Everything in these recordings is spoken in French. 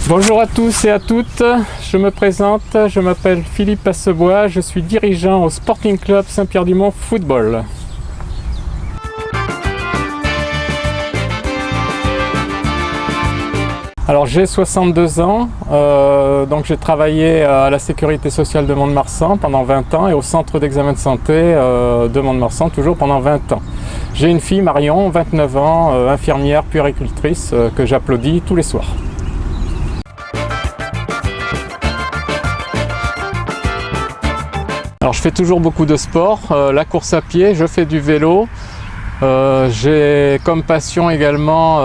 Bonjour à tous et à toutes, je me présente, je m'appelle Philippe Passebois, je suis dirigeant au Sporting Club Saint-Pierre-du-Mont Football. Alors j'ai 62 ans, donc j'ai travaillé à la Sécurité sociale de Mont-de-Marsan pendant 20 ans et au centre d'examen de santé de Mont-de-Marsan toujours pendant 20 ans. J'ai une fille, Marion, 29 ans, infirmière puéricultrice que j'applaudis tous les soirs. Alors je fais toujours beaucoup de sport, la course à pied, je fais du vélo, j'ai comme passion également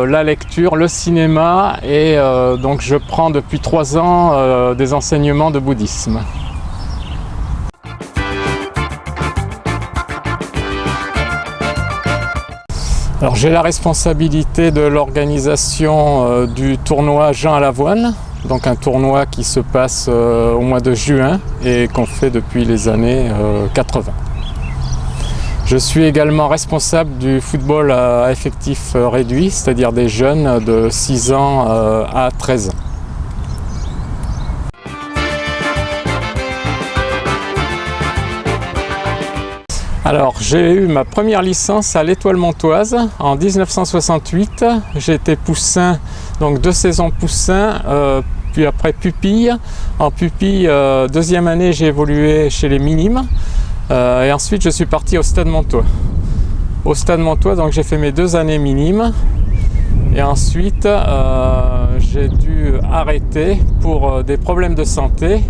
la lecture, le cinéma et donc je prends depuis 3 ans des enseignements de bouddhisme. Alors j'ai la responsabilité de l'organisation du tournoi Jean à l'Avoine. Donc un tournoi qui se passe au mois de juin et qu'on fait depuis les années 80. Je suis également responsable du football à effectif réduit, c'est-à-dire des jeunes de 6 ans à 13 ans. Alors j'ai eu ma première licence à l'Étoile Montoise en 1968. J'ai été poussin, donc 2 saisons poussin, puis après pupille. En pupille, deuxième année, j'ai évolué chez les minimes et ensuite je suis parti au Stade Montois. Au Stade Montois, donc j'ai fait mes 2 années minimes et ensuite j'ai dû arrêter pour des problèmes de santé.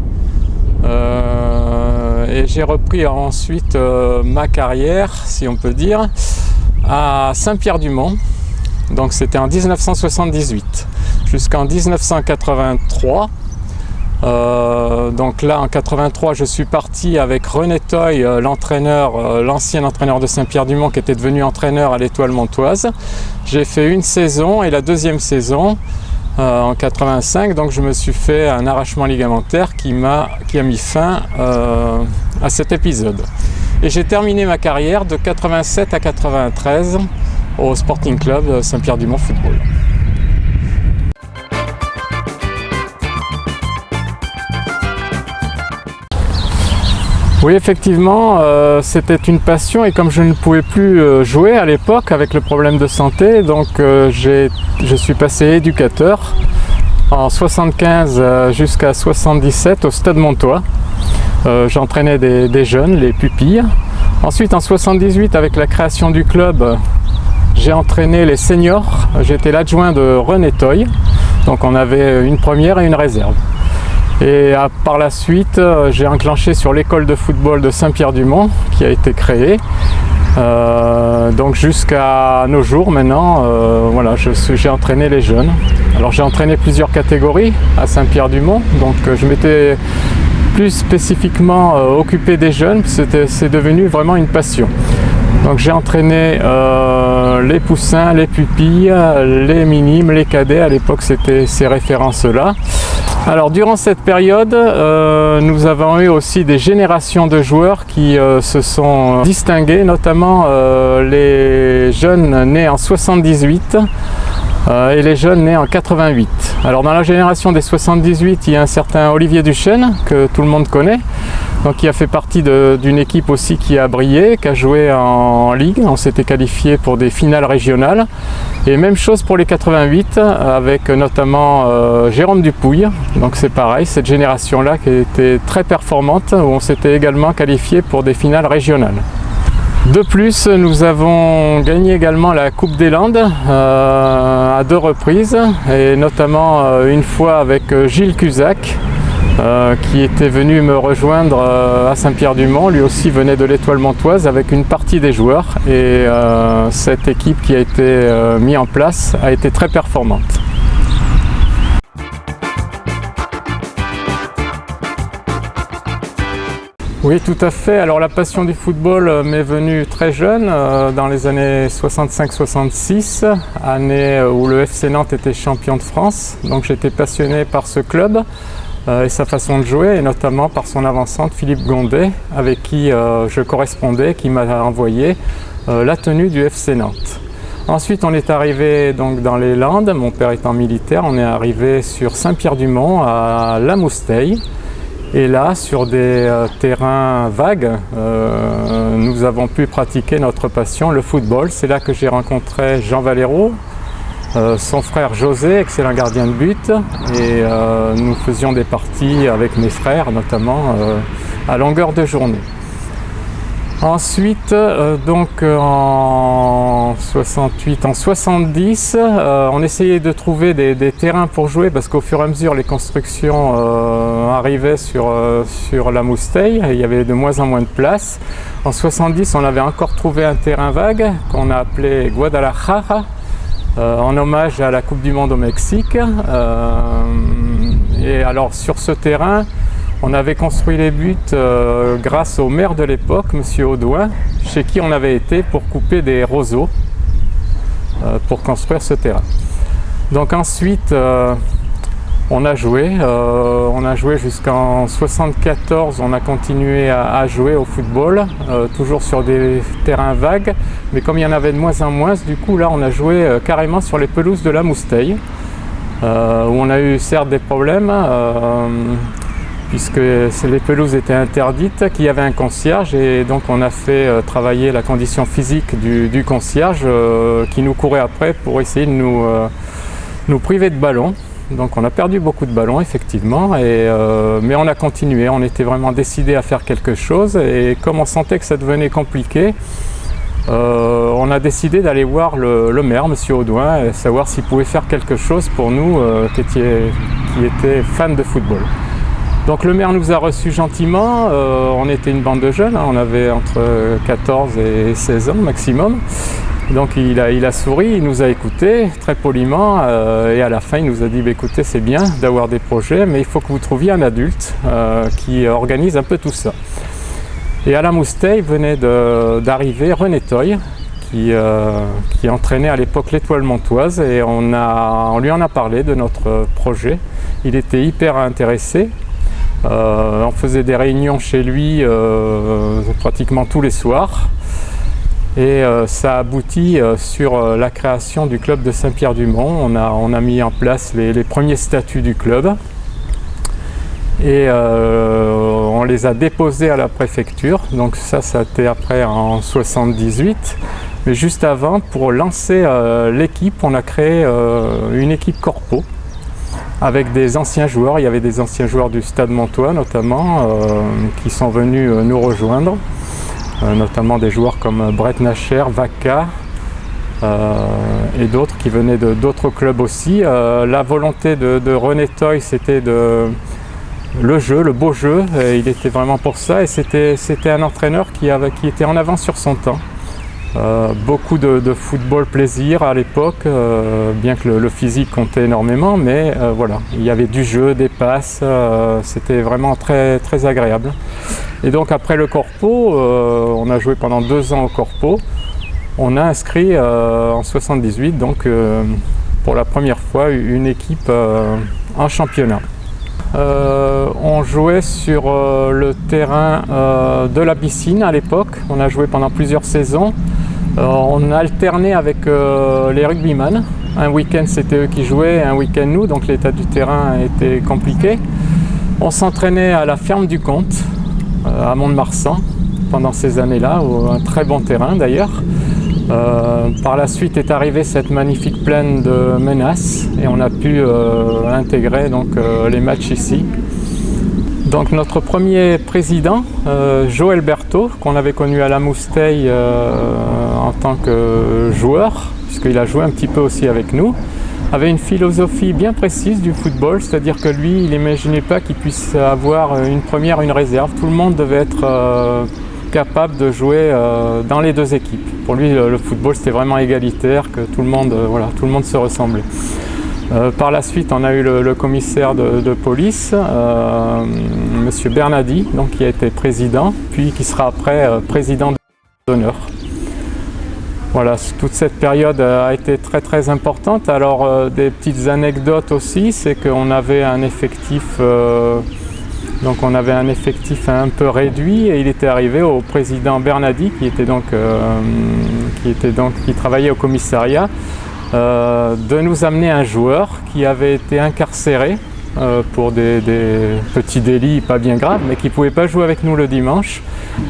Et j'ai repris ensuite ma carrière, si on peut dire, à Saint-Pierre-du-Mont. Donc c'était en 1978 jusqu'en 1983. Donc là en 83 je suis parti avec René Toy, l'entraîneur, l'ancien entraîneur de Saint-Pierre-du-Mont qui était devenu entraîneur à l'Étoile Montoise. J'ai fait une saison et la deuxième saison en 85, donc je me suis fait un arrachement ligamentaire qui a mis fin à cet épisode. Et j'ai terminé ma carrière de 87 à 93 au Sporting Club Saint-Pierre-du-Mont Football. Oui, effectivement, c'était une passion et comme je ne pouvais plus jouer à l'époque avec le problème de santé, donc je suis passé éducateur en 75 jusqu'à 77 au Stade Montois. J'entraînais des jeunes, les pupilles. Ensuite, en 78, avec la création du club, j'ai entraîné les seniors. J'étais l'adjoint de René Toy, donc on avait une première et une réserve. Et par la suite, j'ai enclenché sur l'école de football de Saint-Pierre-du-Mont qui a été créée. Donc jusqu'à nos jours maintenant, voilà, j'ai entraîné les jeunes. Alors j'ai entraîné plusieurs catégories à Saint-Pierre-du-Mont, donc je m'étais plus spécifiquement occupé des jeunes, c'est devenu vraiment une passion. Donc j'ai entraîné les poussins, les pupilles, les minimes, les cadets, à l'époque c'était ces références-là. Alors durant cette période, nous avons eu aussi des générations de joueurs qui se sont distingués, notamment les jeunes nés en 78 et les jeunes nés en 88. Alors dans la génération des 78, il y a un certain Olivier Duchesne que tout le monde connaît, donc qui a fait partie d'une équipe aussi qui a brillé, qui a joué en Ligue. On s'était qualifié pour des finales régionales. Et même chose pour les 88 avec notamment Jérôme Dupouille. Donc c'est pareil, cette génération-là qui était très performante, où on s'était également qualifié pour des finales régionales. De plus, nous avons gagné également la Coupe des Landes à 2 reprises, et notamment une fois avec Gilles Cusac, qui était venu me rejoindre à Saint-Pierre-du-Mont. Lui aussi venait de l'Étoile Montoise avec une partie des joueurs, et cette équipe qui a été mise en place a été très performante. Oui, tout à fait. Alors la passion du football m'est venue très jeune, dans les années 65-66, année où le FC Nantes était champion de France. Donc j'étais passionné par ce club et sa façon de jouer, et notamment par son avant-centre Philippe Gondet, avec qui je correspondais, qui m'a envoyé la tenue du FC Nantes. Ensuite, on est arrivé donc dans les Landes, mon père étant militaire, on est arrivé sur Saint-Pierre-du-Mont à La Mousteille. Et là, sur des terrains vagues, nous avons pu pratiquer notre passion, le football. C'est là que j'ai rencontré Jean Valero, son frère José, excellent gardien de but. Et nous faisions des parties avec mes frères, notamment à longueur de journée. Ensuite, donc en 68, en 70, on essayait de trouver des terrains pour jouer, parce qu'au fur et à mesure les constructions arrivaient sur la Mousteille, et il y avait de moins en moins de place. En 70, on avait encore trouvé un terrain vague qu'on a appelé Guadalajara, en hommage à la Coupe du Monde au Mexique. Et alors sur ce terrain, on avait construit les buts grâce au maire de l'époque, M. Audouin, chez qui on avait été pour couper des roseaux pour construire ce terrain. Donc ensuite, on a joué jusqu'en 74, on a continué à jouer au football, toujours sur des terrains vagues, mais comme il y en avait de moins en moins, du coup là on a joué carrément sur les pelouses de la Mousteille, où on a eu certes des problèmes, puisque les pelouses étaient interdites, qu'il y avait un concierge, et donc on a fait travailler la condition physique du concierge qui nous courait après pour essayer de nous priver de ballons. Donc on a perdu beaucoup de ballons effectivement, mais on a continué, on était vraiment décidé à faire quelque chose, et comme on sentait que ça devenait compliqué, on a décidé d'aller voir le maire, M. Audouin, et savoir s'il pouvait faire quelque chose pour nous qui étaient fans de football. Donc le maire nous a reçus gentiment, on était une bande de jeunes, on avait entre 14 et 16 ans maximum. Donc il a souri, il nous a écoutés très poliment, et à la fin il nous a dit écoutez, c'est bien d'avoir des projets, mais il faut que vous trouviez un adulte qui organise un peu tout ça. Et à la Mousteille venait d'arriver René Toy, qui entraînait à l'époque l'Étoile Montoise, et on lui en a parlé de notre projet. Il était hyper intéressé. On faisait des réunions chez lui pratiquement tous les soirs, et ça a abouti sur la création du club de Saint-Pierre-du-Mont. On a mis en place les premiers statuts du club, et on les a déposés à la préfecture. Donc ça a été après en 78, mais juste avant, pour lancer l'équipe, on a créé une équipe corpo avec des anciens joueurs. Il y avait des anciens joueurs du Stade Montois notamment qui sont venus nous rejoindre, notamment des joueurs comme Brett Nacher, Vaca et d'autres qui venaient d'autres clubs aussi. La volonté de René Toy, c'était le jeu, le beau jeu, et il était vraiment pour ça, et c'était un entraîneur qui était en avance sur son temps. Beaucoup de football plaisir à l'époque, bien que le physique comptait énormément, mais voilà, il y avait du jeu, des passes, c'était vraiment très, très agréable. Et donc après le Corpo, on a joué pendant 2 ans au Corpo, on a inscrit en 78, donc pour la première fois, une équipe en championnat. On jouait sur le terrain de la piscine à l'époque, on a joué pendant plusieurs saisons. On alternait avec les rugbyman. Un week-end c'était eux qui jouaient, un week-end nous, donc l'état du terrain était compliqué. On s'entraînait à la ferme du Comte, à Mont-de-Marsan, pendant ces années-là, un très bon terrain d'ailleurs. Par la suite est arrivée cette magnifique plaine de Menace, et on a pu intégrer donc, les matchs ici. Donc notre premier président, Joël Berthaud, qu'on avait connu à la Mousteille en tant que joueur, puisqu'il a joué un petit peu aussi avec nous, avait une philosophie bien précise du football, c'est-à-dire que lui, il n'imaginait pas qu'il puisse avoir une première, une réserve. Tout le monde devait être capable de jouer dans les deux équipes. Pour lui, le football, c'était vraiment égalitaire, que tout le monde se ressemblait. Par la suite, on a eu le commissaire de police, Monsieur Bernadi, donc, qui a été président, puis qui sera après président d'honneur. Voilà, toute cette période a été très très importante. Alors des petites anecdotes aussi, c'est qu'on avait un effectif, un peu réduit, et il était arrivé au président Bernadi, qui travaillait au commissariat, de nous amener un joueur qui avait été incarcéré pour des petits délits pas bien graves, mais qui ne pouvait pas jouer avec nous le dimanche.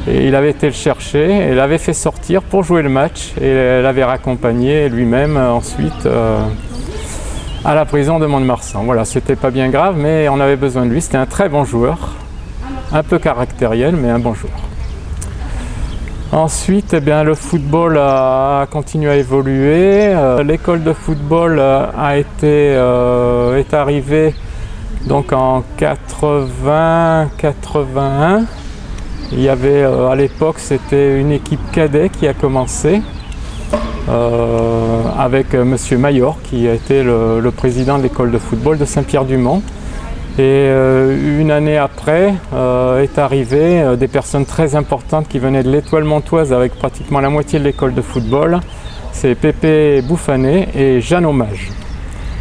Et il avait été le chercher et l'avait fait sortir pour jouer le match, et l'avait raccompagné lui-même ensuite à la prison de Mont-de-Marsan. Voilà, c'était pas bien grave, mais on avait besoin de lui. C'était un très bon joueur, un peu caractériel, mais un bon joueur. Ensuite, eh bien, le football a continué à évoluer. L'école de football est arrivée donc en 80-81. Il y avait à l'époque, c'était une équipe cadet qui a commencé avec Monsieur Mayor, qui a été le président de l'école de football de Saint-Pierre-du-Mont. Et une année après est arrivé des personnes très importantes qui venaient de l'Étoile montoise avec pratiquement la moitié de l'école de football. C'est Pépé Bouffanet et Jeanne Hommage.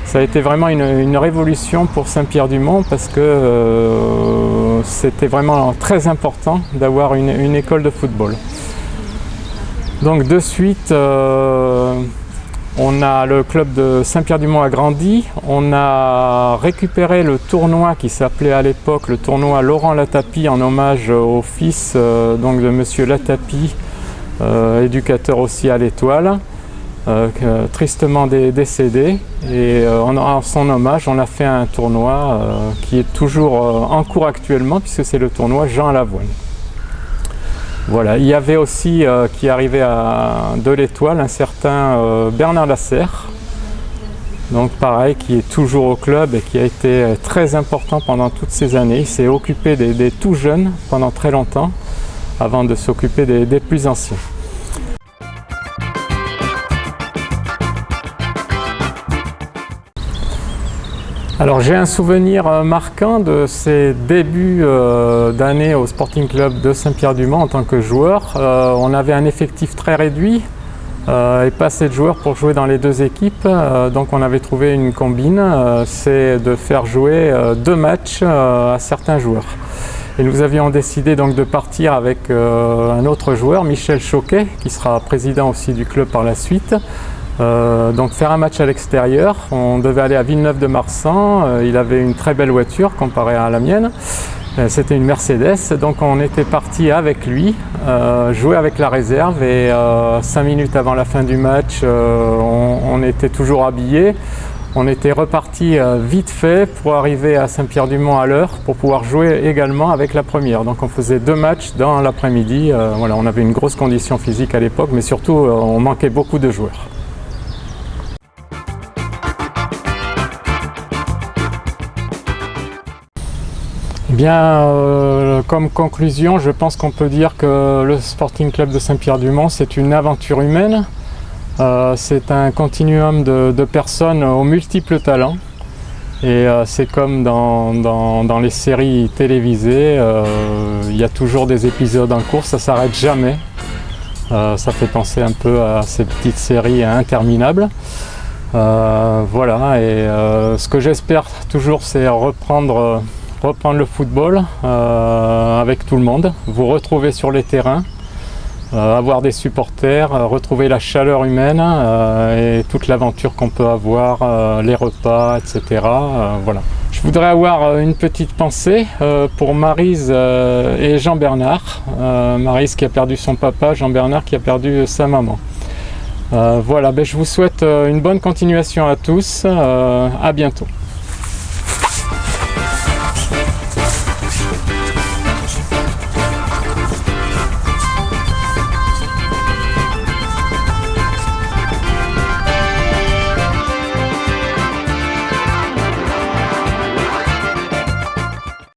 Ça a été vraiment une révolution pour Saint-Pierre-du-Mont, parce que c'était vraiment très important d'avoir une école de football. Donc de suite, on a le club de Saint-Pierre-du-Mont a grandi. On a récupéré le tournoi qui s'appelait à l'époque le tournoi Laurent Latapie, en hommage au fils donc de Monsieur Latapie, éducateur aussi à l'Étoile, tristement décédé. Et en son hommage, on a fait un tournoi qui est toujours en cours actuellement, puisque c'est le tournoi Jean Lavoine. Voilà, il y avait aussi qui arrivait de l'Étoile un certain Bernard Lasserre, donc pareil, qui est toujours au club et qui a été très important pendant toutes ces années. Il s'est occupé des tout jeunes pendant très longtemps, avant de s'occuper des plus anciens. Alors j'ai un souvenir marquant de ces débuts d'année au Sporting Club de Saint-Pierre-du-Mont en tant que joueur. On avait un effectif très réduit et pas assez de joueurs pour jouer dans les deux équipes. Donc on avait trouvé une combine, c'est de faire jouer 2 matchs à certains joueurs. Et nous avions décidé donc de partir avec un autre joueur, Michel Choquet, qui sera président aussi du club par la suite. Donc faire un match à l'extérieur. On devait aller à Villeneuve-de-Marsan. Il avait une très belle voiture comparée à la mienne. C'était une Mercedes, donc on était parti avec lui, jouer avec la réserve, et 5 minutes avant la fin du match, on était toujours habillés. On était reparti vite fait pour arriver à Saint-Pierre-du-Mont à l'heure, pour pouvoir jouer également avec la première. Donc on faisait 2 matchs dans l'après-midi. Voilà, on avait une grosse condition physique à l'époque, mais surtout on manquait beaucoup de joueurs. Bien, comme conclusion, je pense qu'on peut dire que le Sporting Club de Saint-Pierre-du-Mont, c'est une aventure humaine. C'est un continuum de personnes aux multiples talents. Et c'est comme dans les séries télévisées, il y a toujours des épisodes en cours, ça ne s'arrête jamais. Ça fait penser un peu à ces petites séries interminables. Voilà, et ce que j'espère toujours, c'est reprendre le football avec tout le monde, vous retrouver sur les terrains, avoir des supporters, retrouver la chaleur humaine et toute l'aventure qu'on peut avoir, les repas, etc. Voilà. Je voudrais avoir une petite pensée pour Maryse et Jean-Bernard. Maryse qui a perdu son papa, Jean-Bernard qui a perdu sa maman. Voilà, je vous souhaite une bonne continuation à tous, à bientôt.